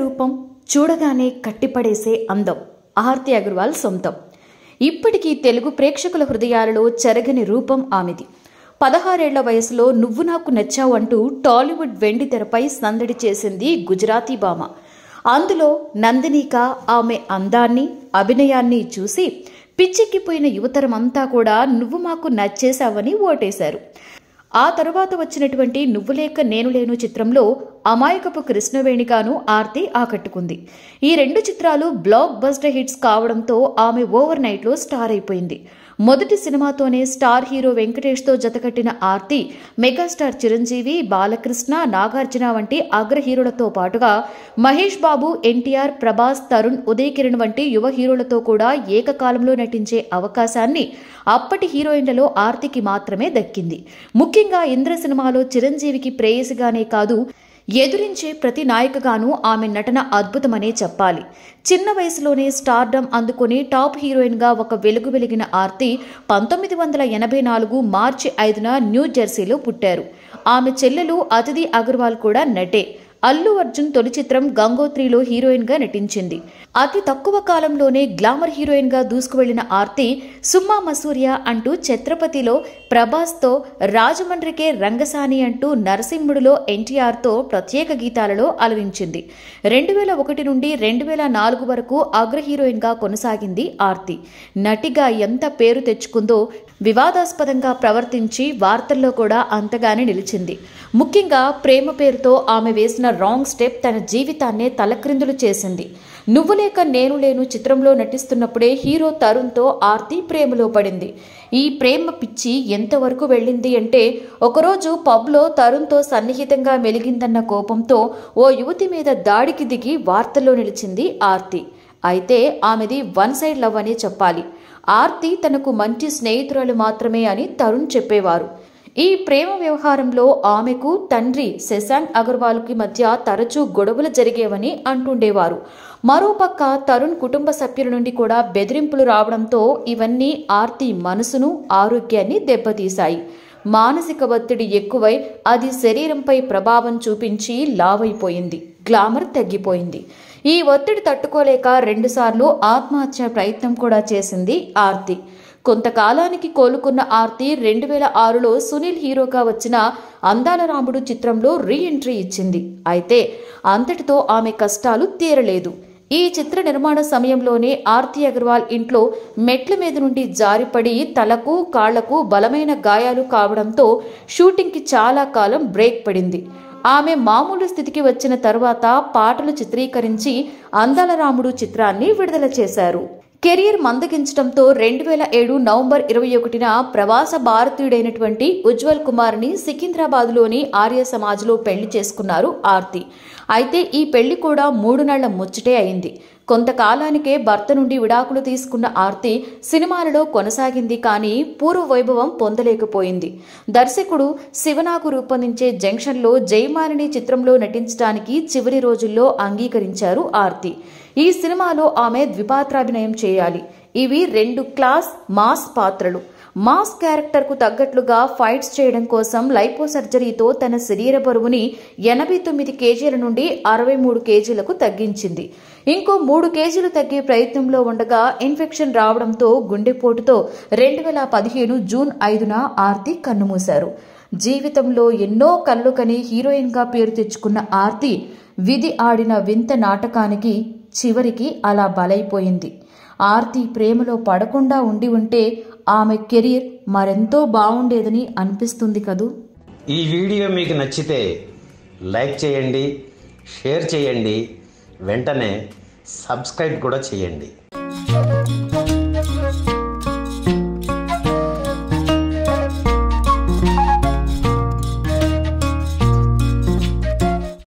రూపం చూడగానే కట్టిపడేసే అందం ఆర్తి అగర్వాల్ సొంతం. ఇప్పటికీ తెలుగు ప్రేక్షకుల హృదయాలలో చెరగని రూపం ఆమెది. 16 ఏళ్ల వయసులో నువ్వు నాకు నచ్చావు అంటూ టాలీవుడ్ వెండి తెరపై సందడి చేసింది గుజరాతీ భామ. అందులో నందినిగా ఆమె అందాన్ని అభినయాన్ని చూసి పిచ్చెక్కిపోయిన యువతరమంతా కూడా నువ్వు మాకు నచ్చేశావని ఓటేశారు. ఆ తరువాత వచ్చినటువంటి నువ్వు లేక నేను లేను చిత్రంలో అమాయకపు కృష్ణవేణిగాను ఆర్తి ఆకట్టుకుంది. ఈ 2 చిత్రాలు బ్లాక్ బస్టర్ హిట్స్ కావడంతో ఆమె ఓవర్ నైట్లో స్టార్ అయిపోయింది. మొదటి సినిమాతోనే స్టార్ హీరో వెంకటేష్తో జతకట్టిన ఆర్తి మెగాస్టార్ చిరంజీవి, బాలకృష్ణ, నాగార్జున వంటి అగ్ర హీరోలతో పాటుగా మహేష్ బాబు, ఎన్టీఆర్, ప్రభాస్, తరుణ్, ఉదయ్ కిరణ్ వంటి యువ హీరోలతో కూడా ఏకకాలంలో నటించే అవకాశాన్ని అప్పటి హీరోయిన్లలో ఆర్తికి మాత్రమే దక్కింది. ముఖ్యంగా ఇంద్ర సినిమాలో చిరంజీవికి ప్రేయసిగానే కాదు, ఎదురించే ప్రతి నాయకగాను ఆమె నటన అద్భుతమనే చెప్పాలి. చిన్న వయసులోనే స్టార్డమ్ అందుకుని టాప్ హీరోయిన్గా ఒక వెలుగు వెలిగిన ఆర్తి 1984 మార్చి 5న న్యూ జెర్సీలో పుట్టారు. ఆమె చెల్లెలు అతిథి అగర్వాల్ కూడా నటే. అల్లు అర్జున్ తొలి చిత్రం గంగోత్రిలో హీరోయిన్ గా నటించింది. అతి తక్కువ కాలంలోనే గ్లామర్ హీరోయిన్ గా దూసుకువెళ్లిన ఆర్తి సుమ్మా మసూర్య అంటూ ఛత్రపతిలో ప్రభాస్తో, రాజమండ్రికే రంగసాని అంటూ నరసింహుడిలో ఎన్టీఆర్తో ప్రత్యేక గీతాలలో అలరించింది. 2001 నుండి 2004 వరకు అగ్ర హీరోయిన్ గా కొనసాగింది ఆర్తి. నటిగా ఎంత పేరు తెచ్చుకుందో వివాదాస్పదంగా ప్రవర్తించి వార్తల్లో కూడా అంతగానే నిలిచింది. ముఖ్యంగా ప్రేమ పేరుతో ఆమె వేసిన రాంగ్ స్టెప్ తన జీవితాన్నే తలక్రిందులు చేసింది. నువ్వు లేక నేను లేను చిత్రంలో నటిస్తున్నప్పుడే హీరో తరుణ్తో ఆర్తి ప్రేమలో పడింది. ఈ ప్రేమ పిచ్చి ఎంతవరకు వెళ్ళింది అంటే, ఒకరోజు పబ్లో తరుణ్తో సన్నిహితంగా మెలిగిందన్న కోపంతో ఓ యువతి మీద దాడికి దిగి వార్తల్లో నిలిచింది ఆర్తి. అయితే ఆమెది వన్ సైడ్ లవ్ అనే చెప్పాలి. ఆర్తి తనకు మంచి స్నేహితురాలు మాత్రమే అని తరుణ్ చెప్పేవారు. ఈ ప్రేమ వ్యవహారంలో ఆమెకు తండ్రి శశాంక్ అగర్వాల్కి మధ్య తరచూ గొడవలు జరిగేవని అంటుండేవారు. మరోపక్క తరుణ్ కుటుంబ సభ్యుల నుండి కూడా బెదిరింపులు రావడంతో ఇవన్నీ ఆర్తి మనసును, ఆరోగ్యాన్ని దెబ్బతీశాయి. మానసిక ఒత్తిడి ఎక్కువై అది శరీరంపై ప్రభావం చూపించి లావైపోయింది. గ్లామర్ తగ్గిపోయింది. ఈ ఒత్తిడి తట్టుకోలేక 2 సార్లు ఆత్మహత్య ప్రయత్నం కూడా చేసింది ఆర్తి. కొంతకాలానికి కోలుకున్న ఆర్తి 2006లో సునీల్ హీరోగా వచ్చిన అందాల రాముడు చిత్రంలో రీ ఎంట్రీ ఇచ్చింది. అయితే అంతటితో ఆమె కష్టాలు తీరలేదు. ఈ చిత్ర నిర్మాణ సమయంలోనే ఆర్తి అగర్వాల్ ఇంట్లో మెట్ల మీద నుండి జారిపడి తలకు, కాళ్లకు బలమైన గాయాలు కావడంతో షూటింగ్కి చాలా కాలం బ్రేక్ పడింది. ఆమె మామూలు స్థితికి వచ్చిన తర్వాత పాటలు చిత్రీకరించి అందాల రాముడు చిత్రాన్ని విడుదల చేశారు. కెరీర్ మందగించడంతో 2007 నవంబర్ 21న ప్రవాస భారతీయుడైనటువంటి ఉజ్వల్ కుమార్ని సికింద్రాబాద్లోని ఆర్య సమాజ్లో పెళ్లి చేసుకున్నారు ఆర్తి. అయితే ఈ పెళ్లి కూడా 3 నెలల ముచ్చటే అయింది. కొంతకాలానికే భర్త నుండి విడాకులు తీసుకున్న ఆర్తి సినిమాలలో కొనసాగింది, కానీ పూర్వ వైభవం పొందలేకపోయింది. దర్శకుడు శివనాగు రూపొందించే జంక్షన్లో జయమాలిని చిత్రంలో నటించడానికి చివరి రోజుల్లో అంగీకరించారు ఆర్తి. ఈ సినిమాలో ఆమె ద్విపాత్రాభినయం చేయాలి. ఇవి 2 క్లాస్ మాస్ పాత్రలు. మాస్ క్యారెక్టర్కు తగ్గట్లుగా ఫైట్స్ చేయడం కోసం లైపో సర్జరీతో తన శరీర బరువుని 89 కేజీల నుండి 63 కేజీలకు తగ్గించింది. ఇంకో 3 కేజీలు తగ్గే ప్రయత్నంలో ఉండగా ఇన్ఫెక్షన్ రావడంతో గుండెపోటుతో 2015 జూన్ 5న ఆర్తి కన్నుమూశారు. జీవితంలో ఎన్నో కలలు కని హీరోయిన్గా పేరు తెచ్చుకున్న ఆర్తి విధి ఆడిన వింత నాటకానికి చివరికి అలా బలైపోయింది. ఆర్తి ప్రేమలో పడకుండా ఉంటే ఆమె కెరీర్ మరెంతో బాగుండేదని అనిపిస్తుంది కదూ. ఈ వీడియో మీకు నచ్చితే లైక్ చేయండి, షేర్ చేయండి, వెంటనే సబ్స్క్రైబ్ కూడా చేయండి.